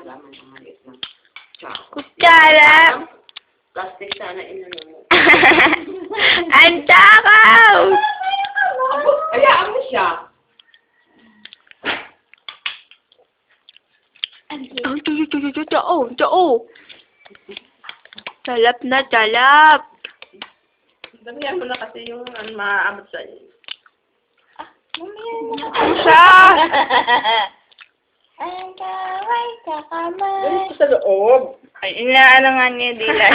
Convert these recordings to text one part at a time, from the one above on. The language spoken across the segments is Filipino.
malaman ang maliit na tsaka. Kutsara! Plastic sana inano mo. Ang takaw! Hayaan mo siya. Talap na, talap! Damihan mo na kasi yung maaabot sa iyo. Ano siya? Ang kaway kakamay. Dito sa loob. Ay, inaano nga niya dila.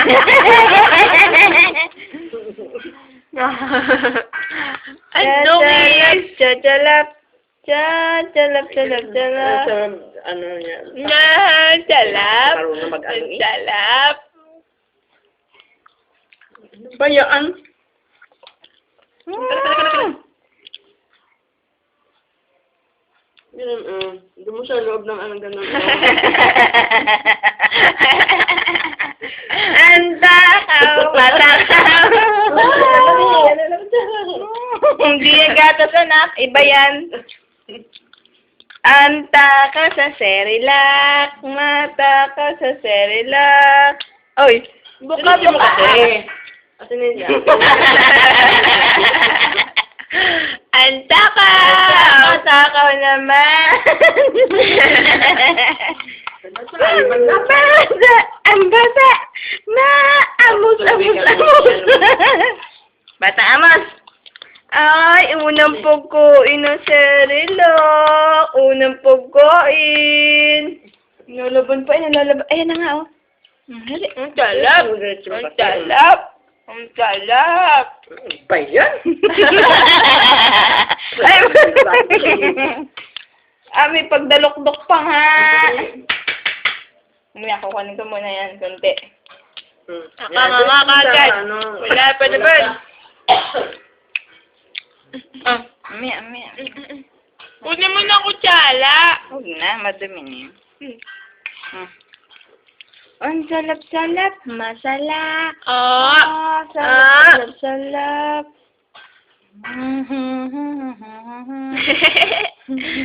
Ang dungis! Chachalap! Chachalap, chalap, chalap. Sa ano niya. Chachalap! Marunong mag-ano eh. Chachalap! Bayaan. Ganun, doon mo sa loob ng ano ganun. Ang takaw! Matakaw! Hindi yan gatas, anak. Iba yan. Anta ka sa Cerelac, mata ka sa Cerelac. Oy, buka Sinisin mo buka. kasi. Kasi niya. Anta ka! Matakaw naman. Basa! Ang basa! Na! Amos! Bata amas! Ay, unang pagkain ng Cerelac. Unang pagkain. Inalaban pa, inalaban. Ayan na nga, oh. Ang talap. Ang talap. Ang talap. Bayan? Ay, may pagdalok-dok pa nga. May kukunin ko muna yan, konti. Nakakanga kagad. Wala pa naman. Amaya. Kunin mo na kutsala. Huwag na, madumi na yun. Ang salap-salap, masala. Salap-salap.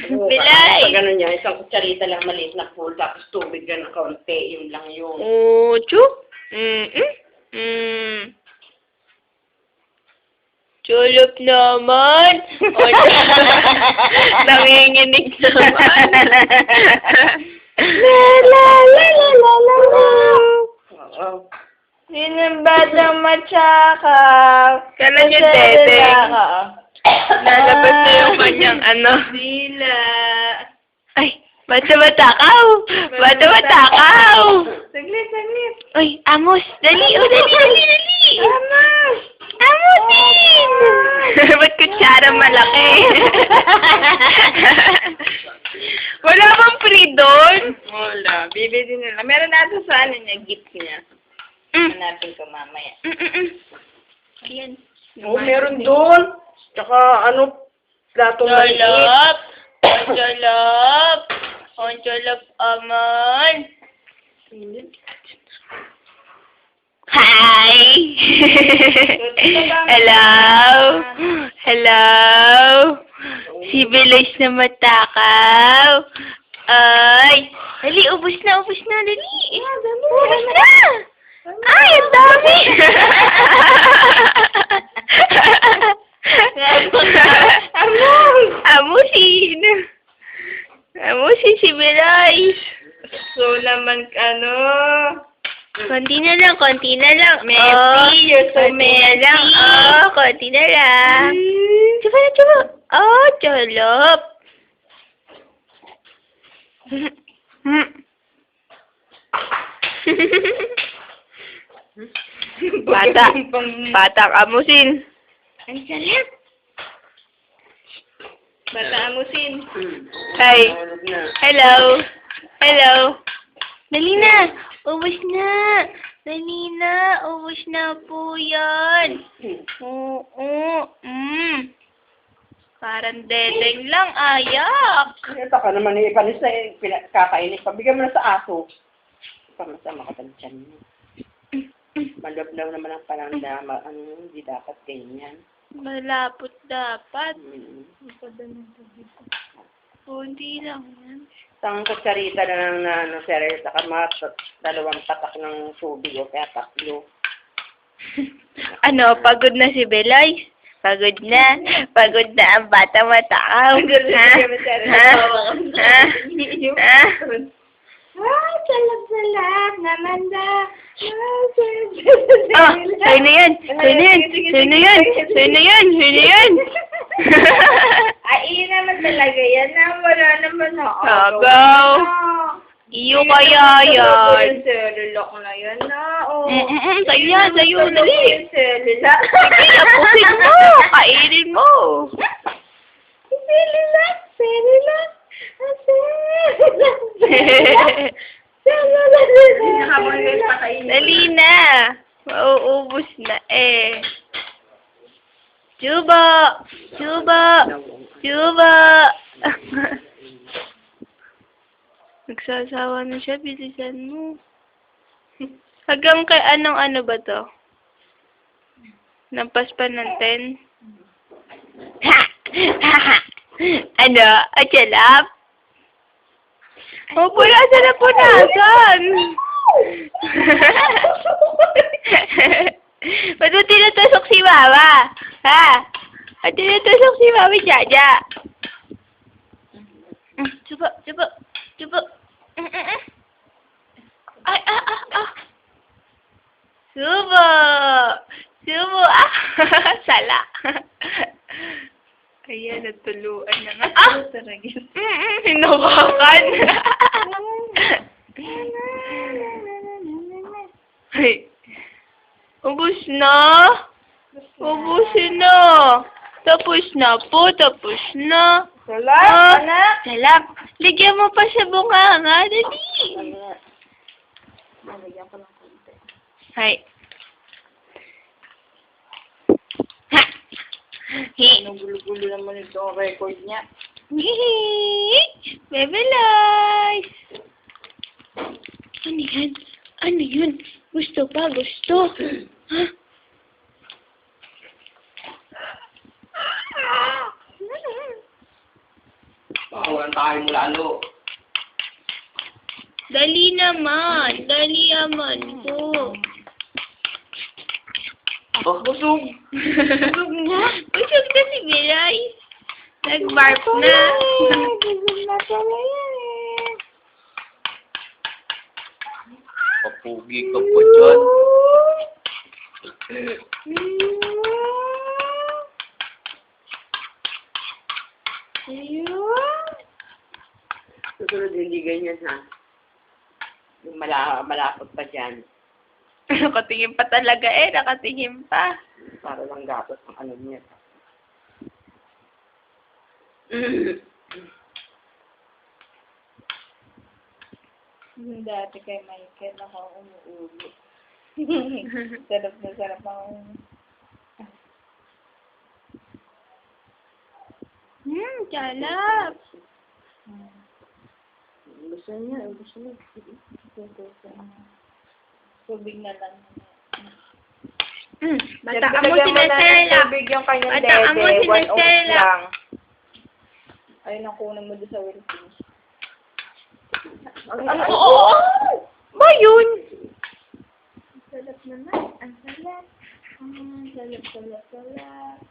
Bilay. Pag ano niya, isang kutsarita lang maliit na full, tapos tubig ganun kaunti, yun lang yun. Oh, chup. Chulop naman. Nanginginig naman. Oo. Yun ang batang matsaka. Kailan yung tete? Lalabas na yung kanyang ano. Sila. Ay, bata-batakaw. Bata-batakaw. Saglit. Uy, Amos. Dali. Amos. Amosin! Ba't kutsara malaki? Wala bang free doon? Wala. Bibili nila. Meron natin sa ano niya, gift niya. Hanapin ko mamaya. Ayan. Oo, meron doon. Tsaka ano, platong maliit. Ang chalap, aman. Hi! Hello! Si Belois na matakaw. Ay! Dali, ubus na, dali. Ubus na! Ay, ang dami! Amusin si Belois. So naman, ano, Konti na lang. Messi, you're so lang. messy. Konti na lang. Chupa. Oh, cholop. Bata amusin. Ang salap. Bata amusin. Hi. Hello. Dali na. Ubus na po yan. Oo. Parang dedeng lang, ayak. ito ka naman, ipanis na kakainin. Pabigyan mo na sa aso. Pamasama ka tansyan mo. Malablaw naman ang pananda. Hindi dapat ganyan. Malapot dapat. Kunti lang yan. Isang kutsarita na ng ano, cereal, saka mga dalawang tatak ng tubig o kaya tatlo. Ano, pagod na si Beloy? Pagod na. Pagod na ang bata matakaw. Ha? Ha? Ha? Ha? Salap-salap naman da. Ah, sa'yo na yan. Sa'yo na yan. Sa'yo na yan. Sa'yo na yan. Sa'yo na yan. Ay, iyon naman talaga yan. Wala naman na. Agaw. Iyo kaya yan. Cellulock na yan na. Sa'yo yan. Sa'yo. Dali. Cellulock. Sige, apusin mo. Kainin mo. Cellulock. Cellulock. Dali na. Mauubos na eh. Chubo! Chubo! Chubo! Nagsasawa na siya. Bilisan mo. Hanggang kay anong ano ba to? Nampas pa ng 10? Ha! Ha! Ha! Ano? Achalap? Oh, punasan na punasan! Ba't mo tinutusok si Mama? Ha? Ba't tinutusok si Mami Jaja? Subo, subo, subo. Ay, Subo! Subo, Sala. Ayan, natuluan na nga. Hinawakan. Ay. Ubus na? Ubusin na. Tapos na po, tapos na. Salap, anak. Salap. Ligyan mo pa sa bunganga. Dali. Nalagyan ko ng konti. Hay. Ha. Hi. Anong gulo-gulo naman ito ang record niya. Hihi. Bebe Lies. Ano yan? Ano yun? Gusto pa, gusto. Ha? Bakawan tayo mo lalo. Dali naman. Dali naman po. Oh, busog. Busog na? Busog na si Bilay. Nag-barf na. Busog na pala yan eh. Papugi ka po dyan. Susunod hindi ganyan ha. Yung malapot pa dyan. Nakatingin pa talaga eh. Nakatingin pa. Para lang dapat ang ano niya. Yung dati kay Michael, ako umuulo. Sarap na sarap ako. Salap. Gusto niya, gusto niya. Tubig na lang. Bataan mo si Stella. Tubig yung kanyang Bataan mo dede. si 1 ounce Stella. lang. Ayun ang kunin mo doon sa Wilkins. Oo. Ba yun? Salap naman. Ang salap. Salap, salap, salap.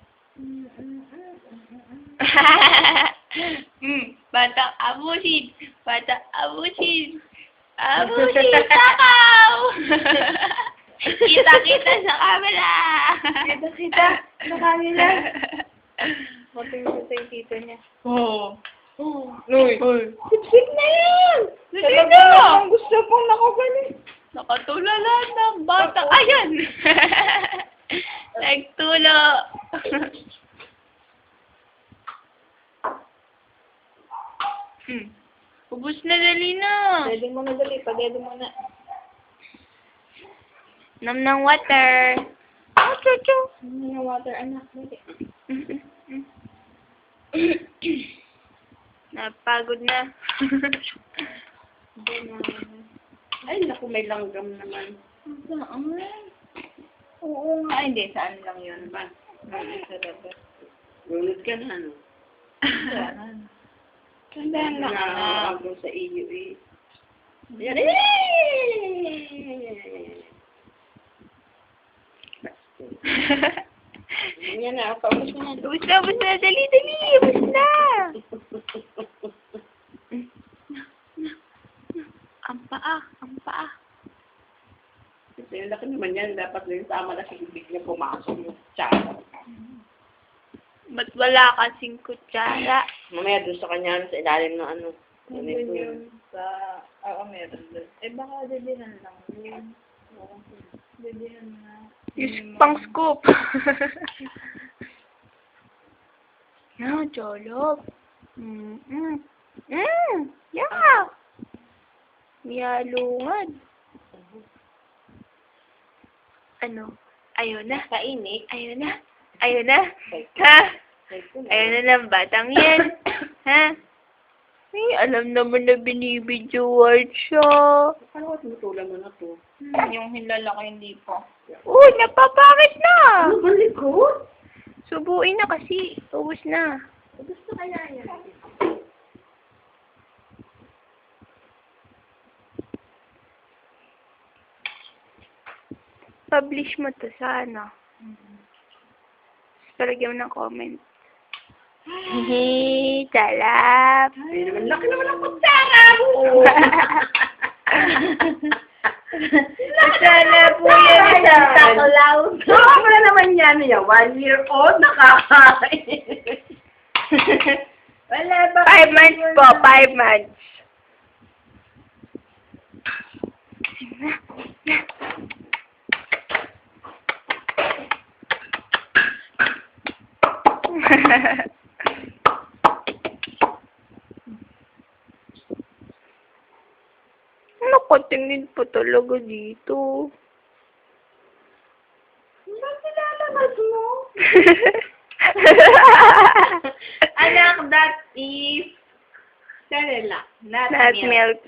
Batang abusin. Batang abusin. Abusin. Takaw. Kita-kita sa camera. Kita. Nakamila. Matingin sa yung tito niya. Oo. Uy. Sip-sip na yan! Sige Talaga na. ang gusto kong nakagaling. Nakatulala ng bata. Ayan. Nagtulo. Ubus na, dali na. Pwede mo na dali. Pwede mo na. Nam ng water. Chuchu. Ano yung water, anak? Dali. Napagod na. Ay, naku, may langgam naman. Saan? Oo nga. Hindi, saan lang yun ba? Sa labas. Lunod ka na, ano? Saan? Tandaan lang, anak. Nakakagong sa iyo eh. Yan eh! Yan na, paubos na. Ubus na, ubus na. Dali, dali. Ubus na. Ang paa, ang paa. Kasi yung laki naman yan, dapat rin tama na sa bibig niya pumasok yung tsara. Ba't wala kasing kutsara? Mamaya doon sa kanya, sa ilalim ng ano. Nandun yun sa... Oo, meron doon. Eh, baka didihan lang yun. Oo, didihan na. Yung pang scoop. No, jolop. Yeah. Miyalungan. Ano? Ayaw na. Kainit. Ayaw na. Ayaw na. Ha? Ayaw na ng batang yan. Ha? Ay, alam naman na binibidyoan siya. Paano ko tinutulan mo na to? Yung hinlalaki hindi po. Uy, napapakit na. Ano ba likod? Subuin na kasi. Ubus na. Gusto kaya yan? Publish mo to sa ano. Palagyan mo ng comment. Hehe, talap. Ay, naman, laki naman ang kutsara mo! Kutsara po yan, isang taklaw. Sobra naman yan niya. 1 year old nakakain. Wala ba? 5 months po, 5 months. Nakatingin pa talaga dito. Ba't nilalabas mo? Anak, that is... Cerelac. Not Not milk. milk.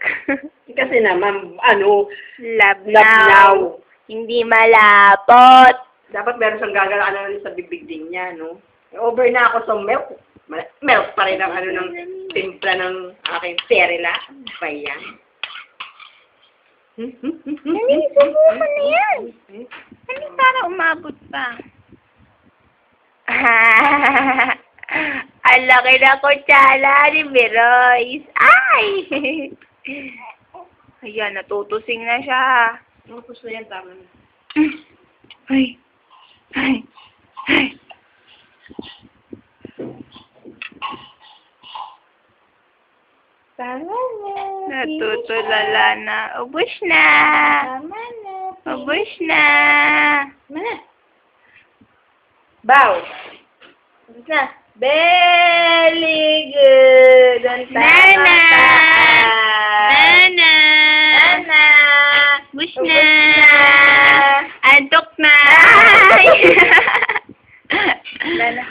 Kasi naman, ano, Love labnaw. now. Hindi malapot. Dapat meron siyang gagalaan sa bibig din niya, no? Over na ako sa milk. Milk pa rin ang ano ng timpla ng aking Cerelac. Ba yan? Hindi, subukan na yan. Hindi para umabot pa. Ang laki na kutsara ni Beroys. Ay! Ayan, natutusing na siya. Tapos na yan, tama na. Ay! Ay! Ay! Tama na. Natutulala na. Ubus na. Tama na. Ubus na. Tama na. Bow. Tapos na. Very good. Nana! Nana! Nana! Ubus Ubus na. na. Antok na. Nana.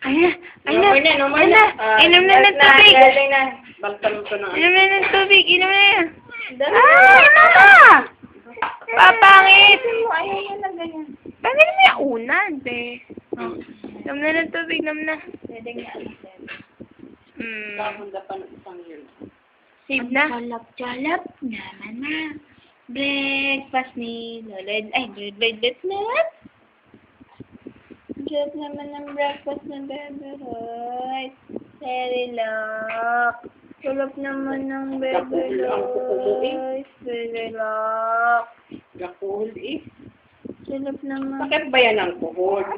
Ayun na. No more na, no more na. Inom na ng tubig. Galing na. Baltan ko ng Inom na ng tubig. Inom na yan. Dali Ah! Inom na! Papangit! Ayaw mo na ganyan. Pangit mo yung unan, be. Oh. Inom na ng tubig. Inom na. Pwede nga. Tapunda pa ng isang yun. Save na. Jalap-jalap naman na. Breakfast ni Loled. Ay, Loled na. Jalap naman ng breakfast ng Bebe Roy. Cerelac. Jalap naman ng Bebe Roy. Cerelac. Gakul eh. Jalap naman. Bakit ba yan ang kuhol?